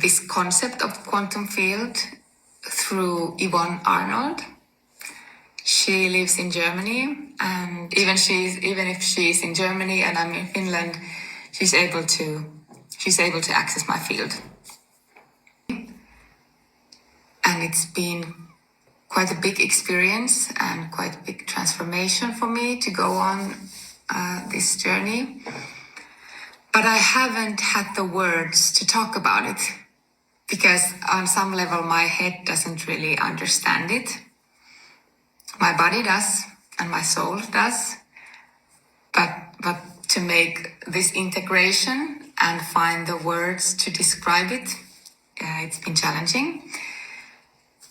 this concept of quantum field through Yvonne Arnold. She lives in Germany, and even if she's in Germany and I'm in Finland, she's able to access my field. And it's been quite a big experience and quite a big transformation for me to go on this journey. But I haven't had the words to talk about it because on some level my head doesn't really understand it. My body does and my soul does. But to make this integration and find the words to describe it, it's been challenging.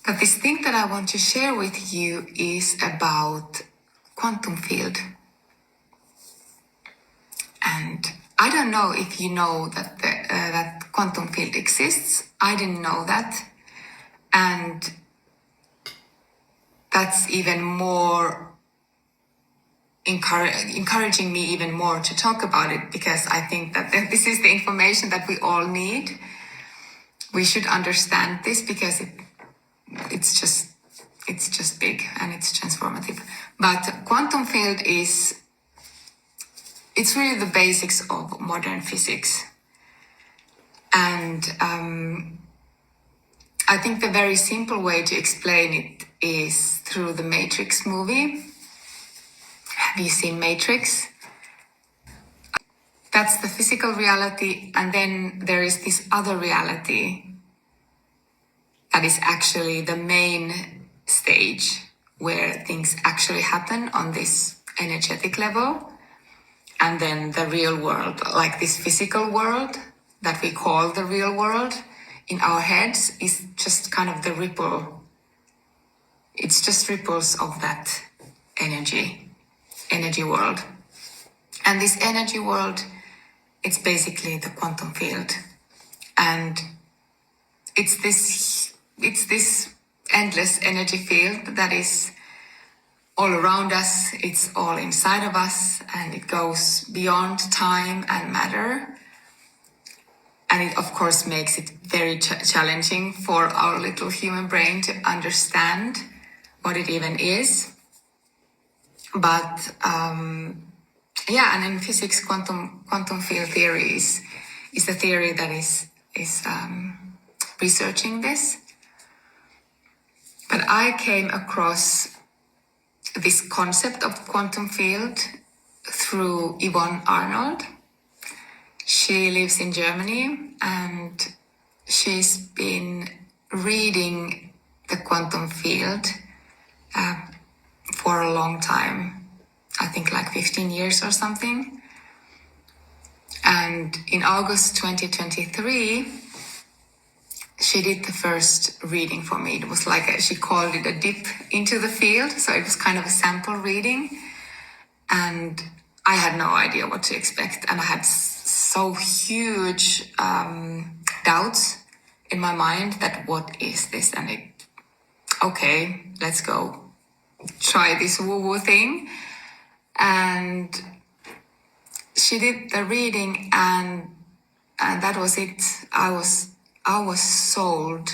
But this thing that I want to share with you is about quantum field. And I don't know if you know that that quantum field exists. I didn't know that. And that's even more encouraging me even more to talk about it, because I think that this is the information that we all need. We should understand this because it's just big and it's transformative. But quantum field it's really the basics of modern physics. And I think the very simple way to explain it is through the Matrix movie. Have you seen Matrix? That's the physical reality, and then there is this other reality that is actually the main stage where things actually happen on this energetic level. And then the real world, like this physical world that we call the real world in our heads, is just kind of the ripple. It's just ripples of that energy world. And this energy world, it's basically the quantum field. And it's this endless energy field that is all around us, it's all inside of us, and it goes beyond time and matter. And it, of course, makes it very challenging for our little human brain to understand what it even is. But and in physics, quantum field theory is the theory that is researching this. But I came across this concept of quantum field through Yvonne Arnold. She lives in Germany and she's been reading the quantum field for a long time. I think like 15 years or something. And in August 2023, she did the first reading for me. It was like she called it a dip into the field. So it was kind of a sample reading. And I had no idea what to expect. And I had so huge doubts in my mind that what is this? And okay, let's go try this woo-woo thing. And she did the reading and that was it. I was sold,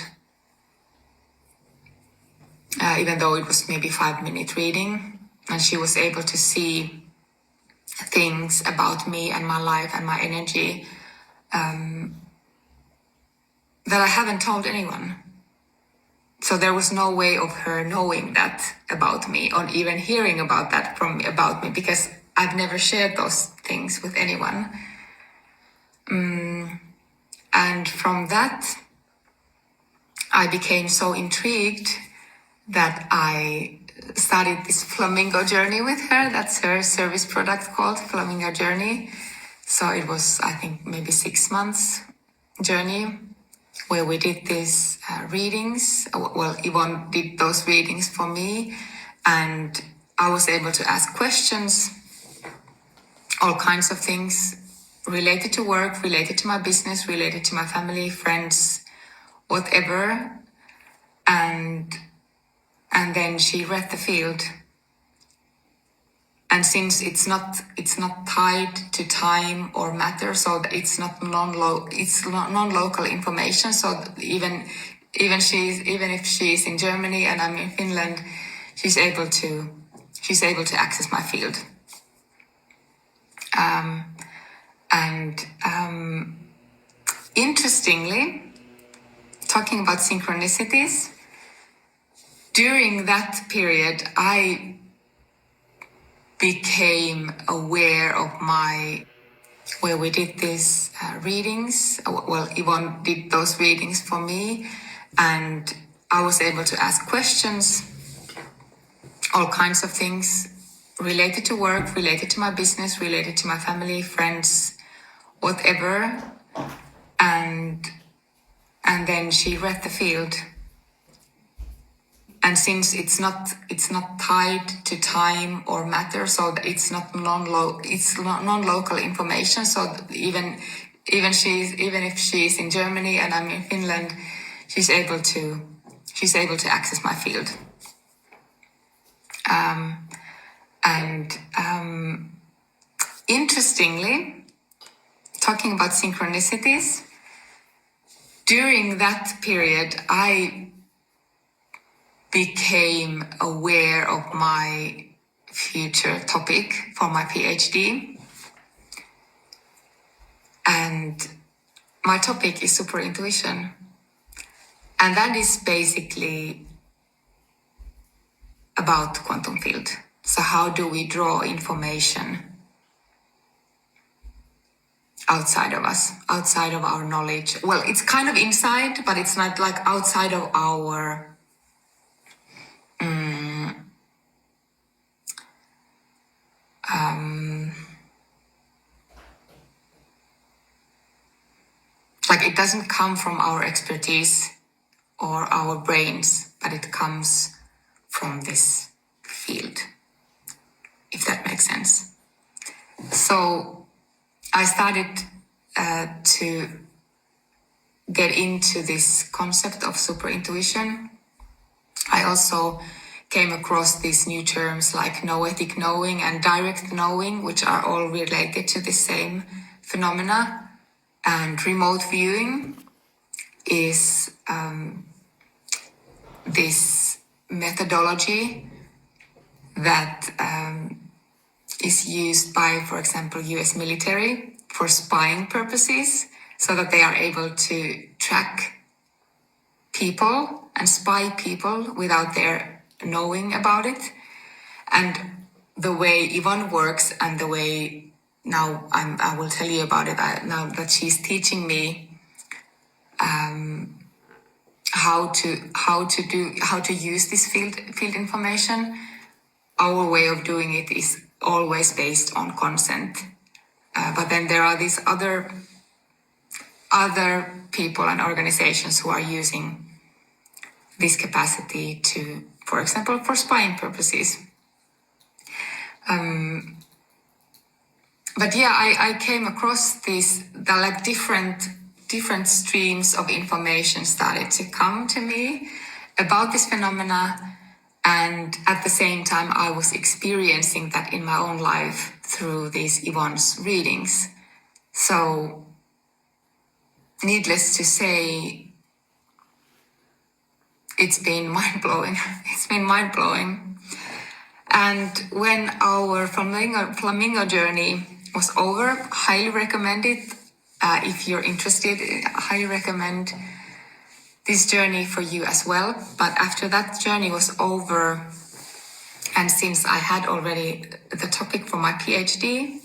even though it was maybe 5-minute reading, and she was able to see things about me and my life and my energy that I haven't told anyone. So there was no way of her knowing that about me or even hearing about that about me, because I've never shared those things with anyone. And from that, I became so intrigued that I started this flamingo journey with her. That's her service product called Flamingo Journey. So it was, I think, maybe 6 months journey where we did these readings. Well, Yvonne did those readings for me, and I was able to ask questions, all kinds of things related to work, related to my business, related to my family, friends, whatever. And then she read the field. And since it's not tied to time or matter, so it's not non-local information. So even if she's in Germany and I'm in Finland, she's able to access my field. Interestingly, talking about synchronicities, during that period, I became aware of where we did these readings. Well, Yvonne did those readings for me, and I was able to ask questions, all kinds of things related to work, related to my business, related to my family, friends, whatever. And then she read the field. And since it's not tied to time or matter, so it's not non-local information. So even if she's in Germany and I'm in Finland, she's able to access my field. Interestingly, talking about synchronicities, during that period, I became aware of my future topic for my PhD. And my topic is super intuition. And that is basically about quantum field. So how do we draw information outside of us, outside of our knowledge? Well, it's kind of inside, but it's not like outside of our like it doesn't come from our expertise or our brains, but it comes from this field, if that makes sense. So I started to get into this concept of super intuition. I also came across these new terms like noetic knowing and direct knowing, which are all related to the same phenomena. And remote viewing is this methodology that is used by, for example, US military for spying purposes, so that they are able to track people and spy people without their knowing about it. And the way Yvonne works and the way now I will tell you about it now that she's teaching me how to use this field information. Our way of doing it is always based on consent, but then there are these other people and organizations who are using this capacity to, for example, for spying purposes. But yeah, I came across different streams of information started to come to me about this phenomena. And at the same time, I was experiencing that in my own life through these Yvonne's readings. So needless to say, it's been mind-blowing. It's been mind-blowing. And when our flamingo journey was over, highly recommend it. If you're interested, I highly recommend this journey for you as well. But after that journey was over, and since I had already the topic for my PhD,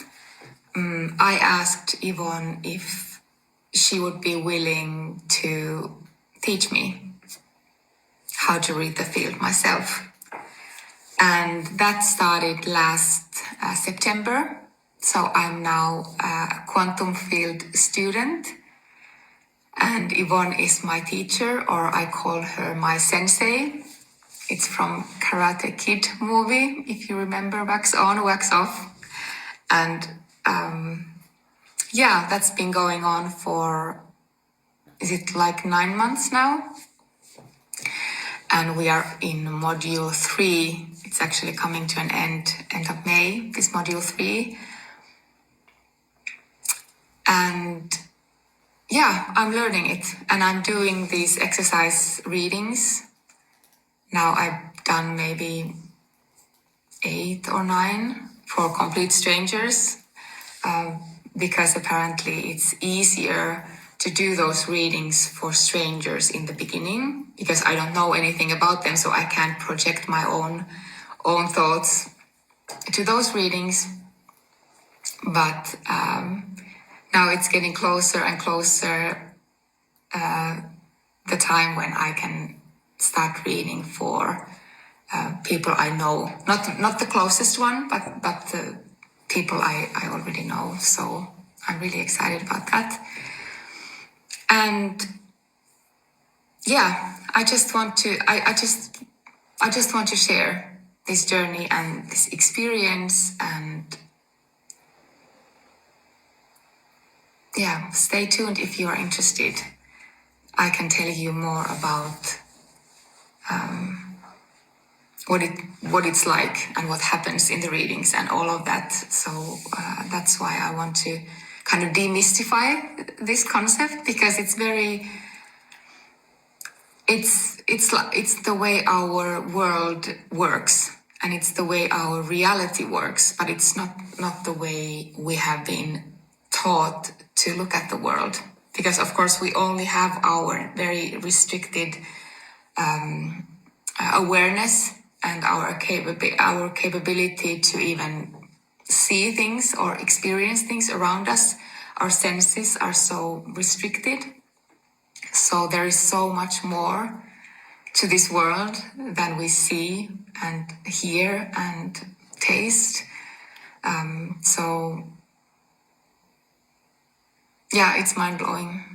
I asked Yvonne if she would be willing to teach me how to read the field myself. And that started last September. So I'm now a quantum field student. And Yvonne is my teacher, or I call her my sensei. It's from Karate Kid movie, if you remember, wax on, wax off. And yeah, that's been going on for, is it like 9 months now? and we are in module 3. It's actually coming to an end of May, this module 3. And yeah, I'm learning it, and I'm doing these exercise readings. Now I've done maybe 8 or 9 for complete strangers, because apparently it's easier to do those readings for strangers in the beginning, because I don't know anything about them, so I can't project my own thoughts to those readings. But now it's getting closer and closer, the time when I can start reading for people I know, not the closest one, but the people I already know. So I'm really excited about that. And yeah, I just want to share this journey and this experience, and yeah, stay tuned if you are interested. I can tell you more about what it's like and what happens in the readings and all of that. So that's why I want to kind of demystify this concept, because it's the way our world works, and it's the way our reality works, but it's not the way we have been taught to look at the world. Because of course we only have our very restricted awareness and our capability to even see things or experience things around us. Our senses are so restricted. So there is so much more to this world than we see and hear and taste. So yeah, it's mind-blowing.